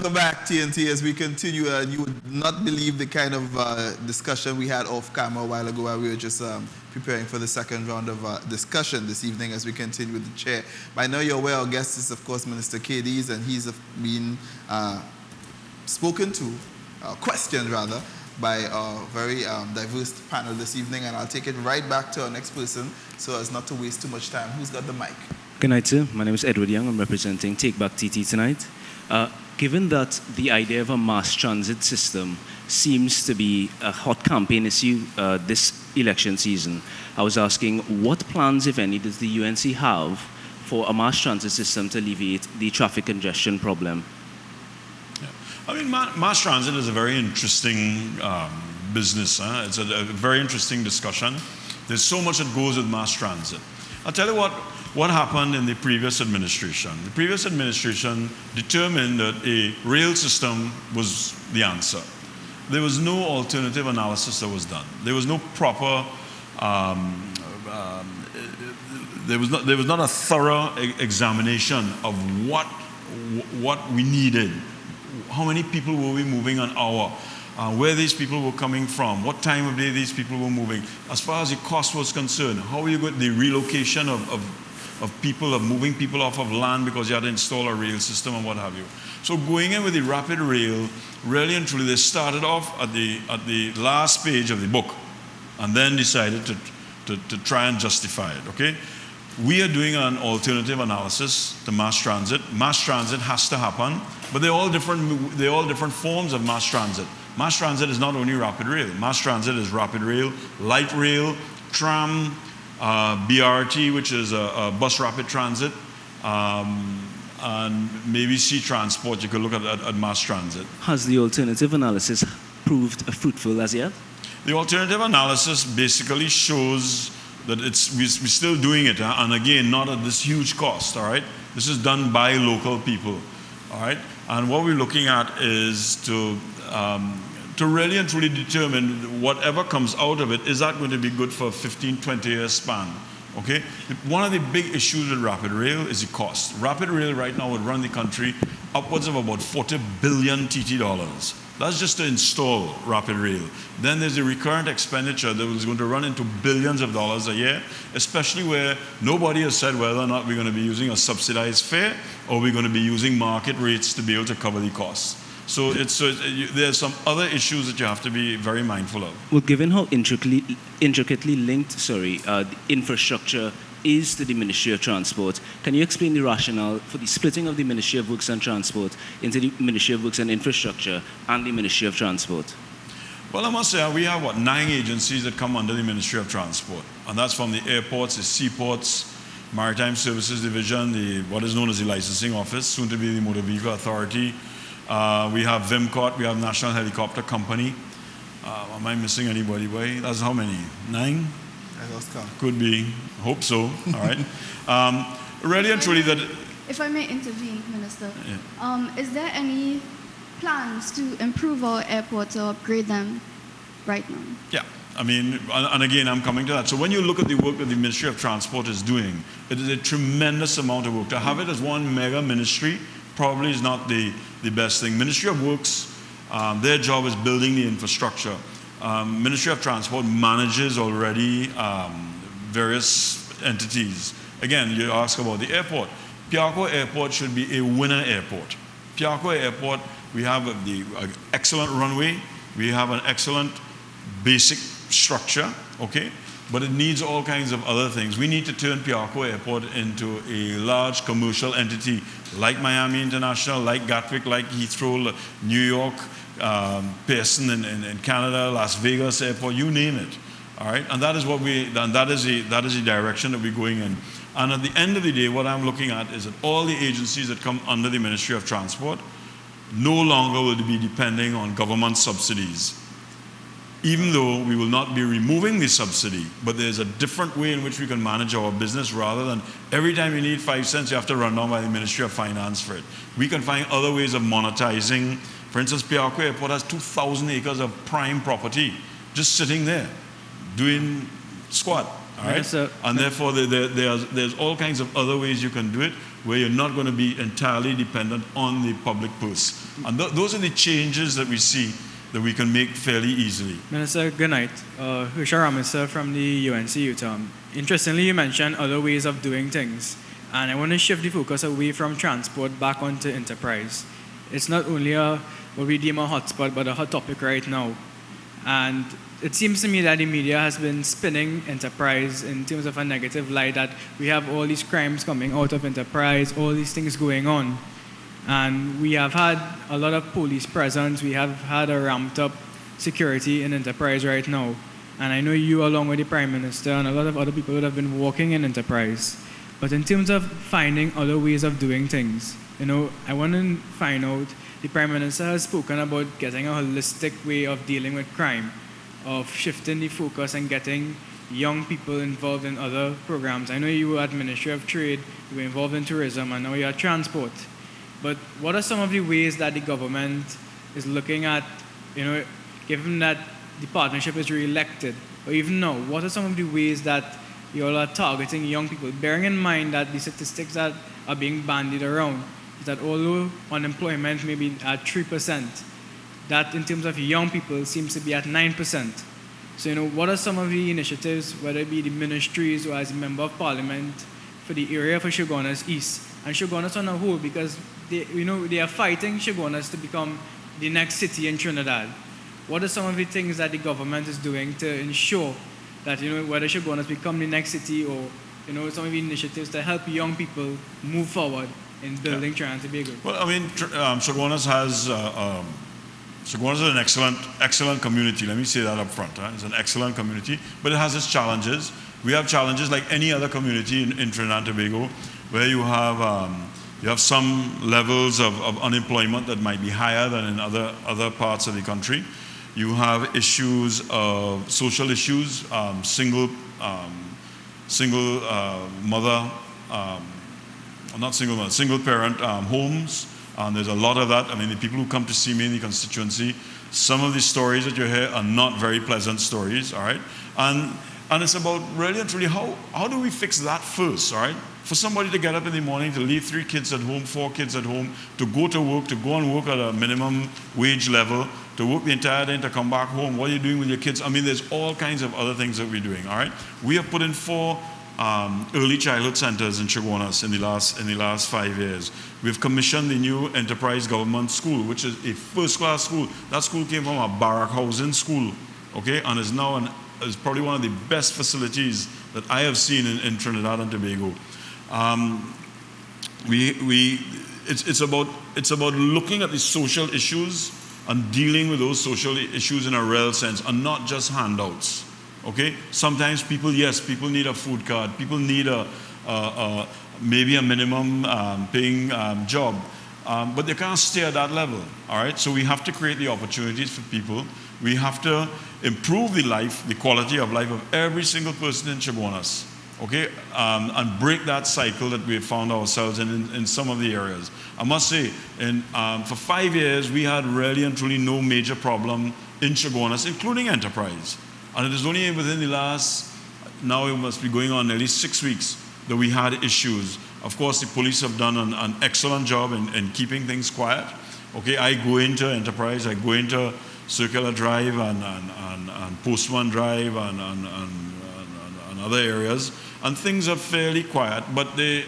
Welcome back, TNT, as we continue. You would not believe the kind of discussion we had off camera a while ago while we were just preparing for the second round of discussion this evening as we continue with the chair. But I know you're aware our guest is, of course, Minister Cadiz, and he's been spoken to, questioned rather, by a very diverse panel this evening, and I'll take it right back to our next person so as not to waste too much time. Who's got the mic? Good night, sir. My name is Edward Young. I'm representing Take Back TT tonight. Given that the idea of a mass transit system seems to be a hot campaign issue this election season, I was asking what plans, if any, does the UNC have for a mass transit system to alleviate the traffic congestion problem? Yeah. I mean, mass transit is a very interesting business. It's a very interesting discussion. There's so much that goes with mass transit. I'll tell you what happened in the previous administration. The previous administration determined that a rail system was the answer. There was no alternative analysis that was done. There was no proper, there was not a thorough examination of what we needed. How many people were we moving an hour? Where these people were coming from, what time of day these people were moving. As far as the cost was concerned, how you got the relocation of people, of moving people off of land because you had to install a rail system and what have you. So going in with the rapid rail, really and truly, they started off at the last page of the book and then decided to try and justify it, okay? We are doing an alternative analysis to mass transit. Mass transit has to happen, but they're all different forms of mass transit. Mass transit is not only rapid rail. Mass transit is rapid rail, light rail, tram, BRT, which is a bus rapid transit, and maybe sea transport. You could look at mass transit. Has the alternative analysis proved fruitful as yet? The alternative analysis basically shows that we're still doing it, and again, not at this huge cost, all right? This is done by local people, all right? And what we're looking at is to really and truly determine whatever comes out of it, is that going to be good for a 15, 20 year span, okay? One of the big issues with rapid rail is the cost. Rapid rail right now would run the country upwards of about 40 billion TT dollars. That's just to install rapid rail. Then there's the recurrent expenditure that is going to run into billions of dollars a year, especially where nobody has said whether or not we're going to be using a subsidized fare or we're going to be using market rates to be able to cover the costs. So there's some other issues that you have to be very mindful of. Well, given how intricately linked, the infrastructure is to the Ministry of Transport, can you explain the rationale for the splitting of the Ministry of Works and Transport into the Ministry of Works and Infrastructure and the Ministry of Transport? Well, I must say, we have, 9 agencies that come under the Ministry of Transport. And that's from the airports, the seaports, Maritime Services Division, what is known as the Licensing Office, soon to be the Motor Vehicle Authority. We have VIMCOT, we have National Helicopter Company. Am I missing anybody? That's how many? 9? I lost count. Could be. Hope so. All right. Really and truly that... If I may intervene, Minister, yeah. Is there any plans to improve our airports or upgrade them right now? Yeah. I mean, and again, I'm coming to that. So when you look at the work that the Ministry of Transport is doing, it is a tremendous amount of work. To have it as one mega ministry probably is not the best thing. Ministry of Works, their job is building the infrastructure. Ministry of Transport manages already various entities. Again, you ask about the airport. Piarco Airport should be a winner airport. Piarco Airport, we have the excellent runway, we have an excellent basic structure, okay? But it needs all kinds of other things. We need to turn Piarco Airport into a large commercial entity like Miami International, like Gatwick, like Heathrow, New York, Pearson in Canada, Las Vegas Airport, you name it. All right, and that is that is the direction that we're going in. And at the end of the day, what I'm looking at is that all the agencies that come under the Ministry of Transport no longer will be depending on government subsidies. Even though we will not be removing the subsidy, but there's a different way in which we can manage our business rather than every time you need 5 cents, you have to run down by the Ministry of Finance for it. We can find other ways of monetizing. For instance, Piarco Airport has 2,000 acres of prime property just sitting there, doing squat. all right? Yes, And therefore, there's all kinds of other ways you can do it where you're not going to be entirely dependent on the public purse. And those are the changes that we see that we can make fairly easily. Minister, good night. Hushar Ramisa from the UNC Utah. Interestingly, you mentioned other ways of doing things. And I want to shift the focus away from transport back onto enterprise. It's not only what we deem a hotspot, but a hot topic right now. And it seems to me that the media has been spinning enterprise in terms of a negative light, that we have all these crimes coming out of enterprise, all these things going on. And we have had a lot of police presence. We have had a ramped up security in enterprise right now. And I know you, along with the Prime Minister and a lot of other people, would have been working in enterprise. But in terms of finding other ways of doing things, I want to find out, the Prime Minister has spoken about getting a holistic way of dealing with crime, of shifting the focus and getting young people involved in other programs. I know you were at Ministry of Trade, you were involved in tourism, and now you're at transport. But what are some of the ways that the government is looking at, given that the partnership is re-elected, or even now, what are some of the ways that you all are targeting young people, bearing in mind that the statistics that are being bandied around is that although unemployment may be at 3%, that in terms of young people seems to be at 9%. So, what are some of the initiatives, whether it be the ministries or as a member of parliament, for the area for Chaguanas East and Chaguanas on a whole, because they are fighting Chaguanas to become the next city in Trinidad. What are some of the things that the government is doing to ensure that, whether Chaguanas become the next city, or, some of the initiatives to help young people move forward in building Trinidad and Tobago? Well, I mean, Chaguanas has... Chaguanas is an excellent community. Let me say that up front. Right? It's an excellent community, but it has its challenges. We have challenges like any other community in Trinidad and Tobago, where you have some levels of unemployment that might be higher than in other parts of the country. You have issues of social issues, single parent homes. And there's a lot of that. I mean, the people who come to see me in the constituency, some of the stories that you hear are not very pleasant stories, all right? And it's about really and truly how do we fix that first, all right? For somebody to get up in the morning, to leave 3 kids at home, 4 kids at home, to go to work, to go and work at a minimum wage level, to work the entire day and to come back home. What are you doing with your kids? I mean, there's all kinds of other things that we're doing, all right? We have put in 4 early childhood centers in Chaguanas in the last 5 years. We've commissioned the new enterprise government school, which is a first-class school. That school came from a barrack housing school, okay, and is now is probably one of the best facilities that I have seen in Trinidad and Tobago. It's about looking at the social issues and dealing with those social issues in a real sense, and not just handouts. Okay, sometimes people need a food card. People need maybe a minimum paying job, but they can't stay at that level. All right, so we have to create the opportunities for people. We have to improve the quality of life of every single person in Chaguanas. Okay, and break that cycle that we found ourselves in some of the areas. I must say, for 5 years we had really and truly no major problem in Chaguanas, including enterprise. And it is only within the last, now it must be going on nearly 6 weeks, that we had issues. Of course, the police have done an excellent job in keeping things quiet. Okay, I go into enterprise, I go into Circular Drive and Postman Drive and other areas, and things are fairly quiet, but they're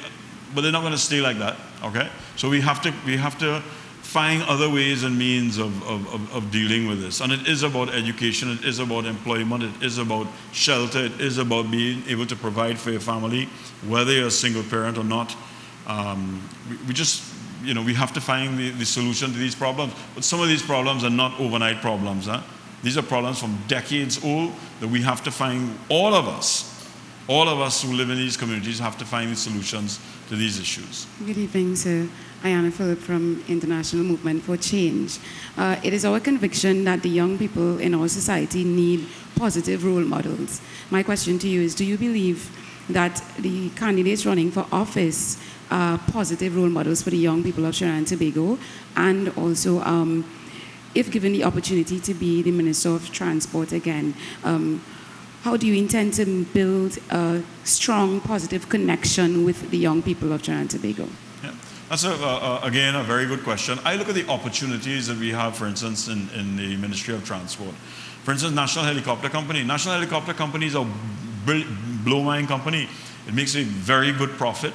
not going to stay like that. Okay, so we have to find other ways and means of dealing with this. And it is about education, it is about employment, it is about shelter, it is about being able to provide for your family, whether you're a single parent or not. We have to find the solution to these problems. But some of these problems are not overnight problems. Huh? These are problems from decades old that we have to find, all of us who live in these communities have to find the solutions to these issues. Good evening, sir. Ayana Phillip from International Movement for Change. It is our conviction that the young people in our society need positive role models. My question to you is, do you believe that the candidates running for office are positive role models for the young people of Trinidad and Tobago? And also, if given the opportunity to be the Minister of Transport again, how do you intend to build a strong, positive connection with the young people of Trinidad and Tobago? Yeah. That's, again, a very good question. I look at the opportunities that we have, for instance, in the Ministry of Transport. For instance, National Helicopter Company. National Helicopter Company is a blow-mind company. It makes a very good profit.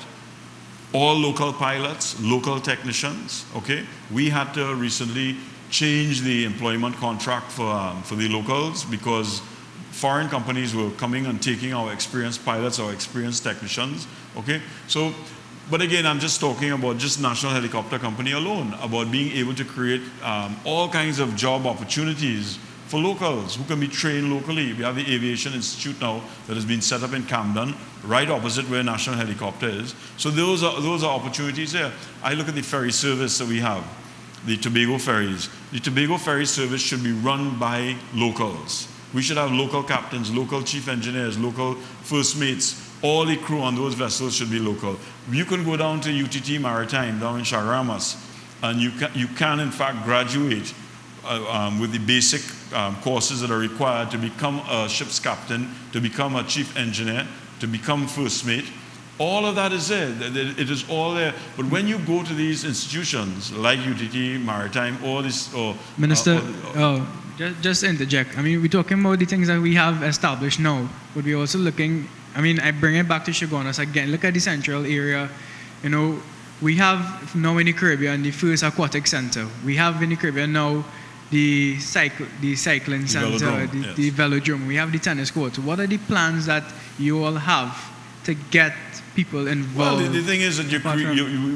All local pilots, local technicians, okay? We had to recently change the employment contract for the locals because foreign companies were coming and taking our experienced pilots, our experienced technicians, okay? So, but again, I'm just talking about just National Helicopter Company alone, about being able to create all kinds of job opportunities for locals who can be trained locally. We have the Aviation Institute now that has been set up in Camden, right opposite where National Helicopter is. So those are opportunities there. I look at the ferry service that we have, the Tobago ferries. The Tobago ferry service should be run by locals. We should have local captains, local chief engineers, local first mates. All the crew on those vessels should be local. You can go down to UTT Maritime down in Chaguaramas, and you can in fact graduate with the basic courses that are required to become a ship's captain, to become a chief engineer, to become first mate. All of that is there. It is all there. But when you go to these institutions like UTT Maritime or this, or Minister, just interject. I mean, we're talking about the things that we have established now, but we're also looking. I mean, I bring it back to Chaguaramas again. Look at the central area. You know, we have now in the Caribbean the first aquatic center. We have in the Caribbean now the cycling center, the velodrome. We have the tennis court. So what are the plans that you all have to get people involved? Well, the thing is that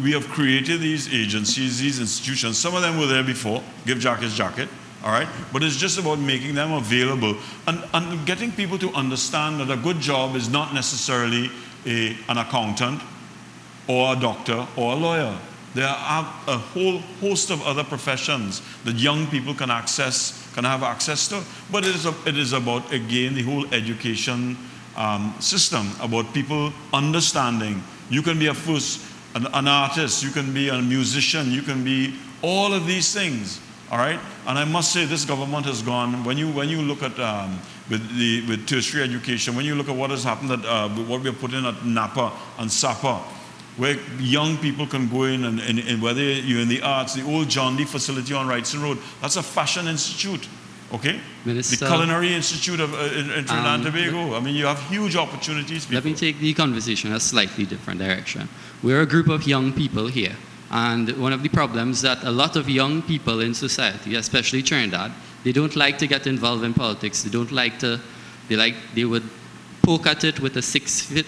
we have created these agencies, these institutions. Some of them were there before. Give Jack his jacket. All right? But it's just about making them available and getting people to understand that a good job is not necessarily an accountant or a doctor or a lawyer. There are a whole host of other professions that young people can have access to. But it is about, again, the whole education system, about people understanding. You can be an artist, you can be a musician, you can be all of these things. All right, and I must say this government has gone. When you look at with tertiary education, when you look at what has happened what we're putting at Napa and Sapa, where young people can go in and whether you're in the arts, the old John Dee facility on Wrightson Road, that's a fashion institute. Okay, Minister, the Culinary Institute in Trinidad and Tobago. I mean, you have huge opportunities. People. Let me take the conversation in a slightly different direction. We're a group of young people here. And one of the problems that a lot of young people in society, especially Trinidad, they don't like to get involved in politics. They don't like to, they would poke at it with a 6 feet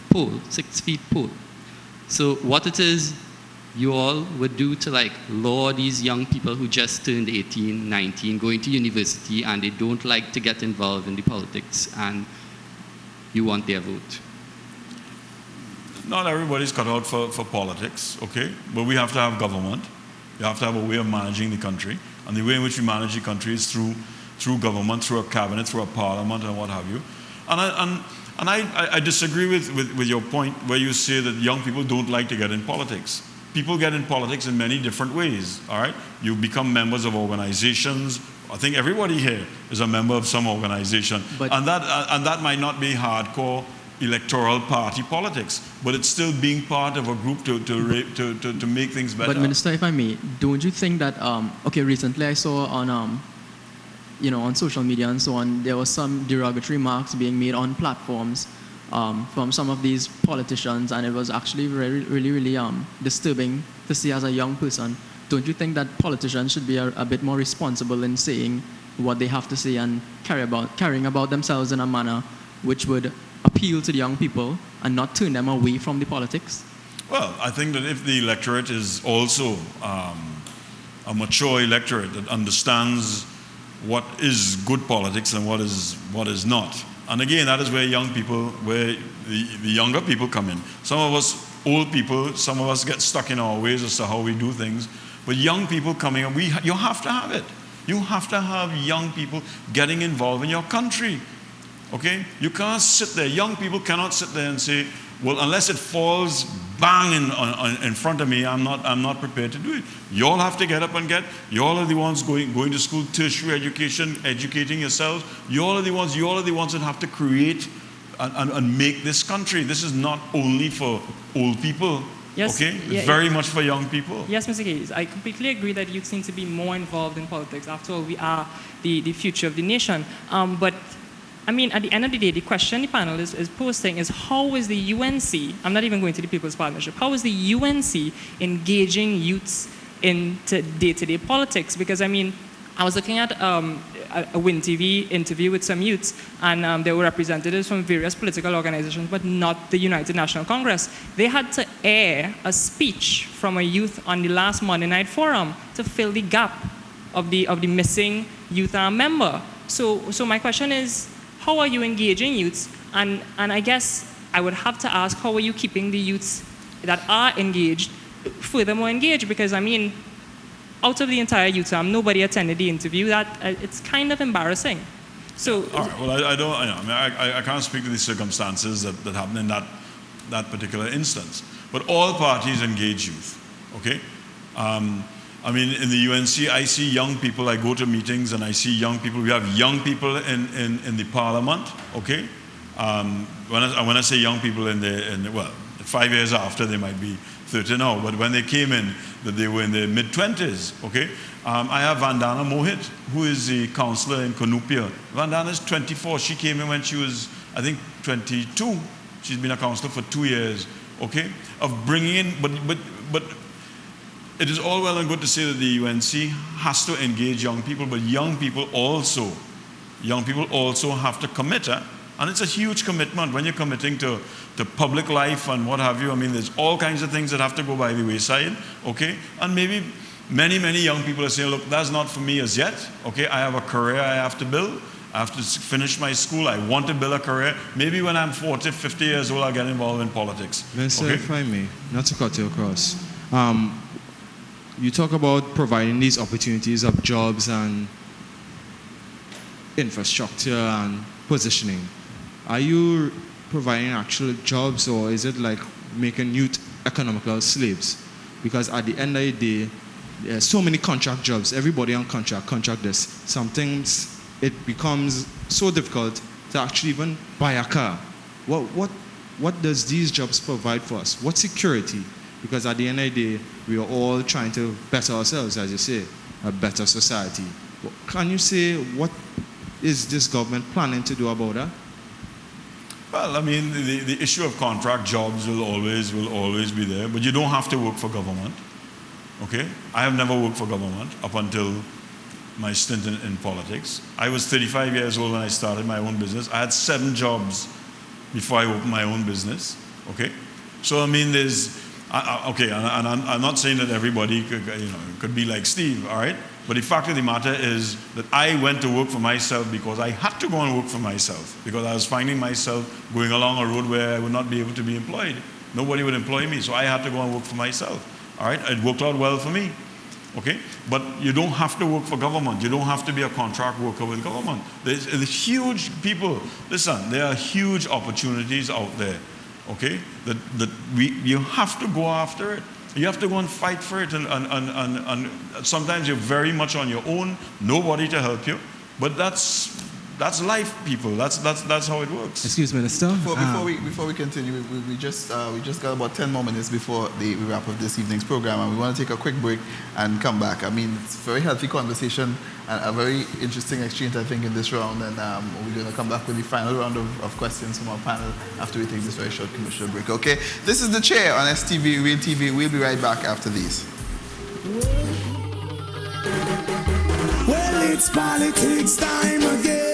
pole. So what it is you all would do to lure these young people who just turned 18, 19, going to university, and they don't like to get involved in the politics, and you want their vote? Not everybody's cut out for politics, okay? But we have to have government. We have to have a way of managing the country. And the way in which we manage the country is through government, through a cabinet, through a parliament, and what have you. And I disagree with your point where you say that young people don't like to get in politics. People get in politics in many different ways, all right? You become members of organizations. I think everybody here is a member of some organization. And that might not be hardcore electoral party politics, but it's still being part of a group to make things better. But Minister, if I may, don't you think that recently I saw on on social media and so on, there was some derogatory remarks being made on platforms from some of these politicians, and it was actually really disturbing to see as a young person. Don't you think that politicians should be a bit more responsible in saying what they have to say and carrying about themselves in a manner which would appeal to the young people and not turn them away from the politics? Well, I think that if the electorate is also a mature electorate that understands what is good politics and what is not. And again, that is where where the younger people come in. Some of us old people, some of us get stuck in our ways as to how we do things. But young people coming in, you have to have it. You have to have young people getting involved in your country. Okay? You can't sit there. Young people cannot sit there and say, Well, unless it falls bang in front of me, I'm not prepared to do it. You all have to get up and you all are the ones going to school, tertiary education, educating yourselves. You all are the ones that have to create and make this country. This is not only for old people. Yes, okay? It's very much for young people. Yes, Mr. Cadiz, I completely agree that youth need to be more involved in politics. After all, we are the future of the nation. But I mean, at the end of the day, the question the panel is posting is how is the UNC, I'm not even going to the People's Partnership, how is the UNC engaging youths into day-to-day politics? Because I mean, I was looking at a Win TV interview with some youths, and there were representatives from various political organizations, but not the United National Congress. They had to air a speech from a youth on the last Monday Night Forum to fill the gap of the missing youth member. So my question is, how are you engaging youths? And I guess I would have to ask, how are you keeping the youths that are engaged furthermore engaged? Because I mean, out of the entire youth, nobody attended the interview. It's kind of embarrassing. So, all right. Well, I can't speak to the circumstances that happened in that particular instance. But all parties engage youth. Okay. I mean, in the UNC, I see young people. I go to meetings and I see young people. We have young people in the parliament. Okay. When I say young people well, 5 years after, they might be 30 now, but when they came in, that they were in their mid-20s, okay? I have Vandana Mohit, who is the counselor in Konupia. Vandana is 24. She came in when she was, I think, 22. She's been a counselor for 2 years, okay? Of bringing in, but it is all well and good to say that the UNC has to engage young people, but young people also have to commit, and it's a huge commitment when you're committing to public life and what have you. I mean, there's all kinds of things that have to go by the wayside, okay? And maybe many young people are saying, look, that's not for me as yet, okay? I have a career I have to build. I have to finish my school. I want to build a career. Maybe when I'm 40, 50 years old, I'll get involved in politics. Mr. Okay? If I may, not to cut you across, you talk about providing these opportunities of jobs and infrastructure and positioning. Are you providing actual jobs, or is it like making youth economical slaves? Because at the end of the day, there's so many contract jobs. Everybody on contract this. Sometimes it becomes so difficult to actually even buy a car. What does these jobs provide for us? What security? Because at the end of the day, we are all trying to better ourselves, as you say, a better society. Can you say what is this government planning to do about that? Well, I mean, the issue of contract jobs will always be there, but you don't have to work for government, okay? I have never worked for government up until my stint in politics. I was 35 years old when I started my own business. I had 7 jobs before I opened my own business, okay? So, I mean, okay, and I'm not saying that everybody could be like Steve, all right? But the fact of the matter is that I went to work for myself because I had to go and work for myself, because I was finding myself going along a road where I would not be able to be employed. Nobody would employ me, so I had to go and work for myself. All right, it worked out well for me. Okay, but you don't have to work for government. You don't have to be a contract worker with government. There's huge people. Listen, there are huge opportunities out there. Okay, you have to go after it. You have to go and fight for it, and sometimes you're very much on your own, nobody to help you. But that's life, people. That's how it works. Excuse me, Minister. Before we continue, we just got about 10 more minutes before we wrap up this evening's program, and we want to take a quick break and come back. I mean, it's a very healthy conversation and a very interesting exchange, I think, in this round. And we're going to come back with the final round of questions from our panel after we take this very short commercial break. Okay, this is The Chair on STV, Real TV. We'll be right back after these. Well, it's politics time again.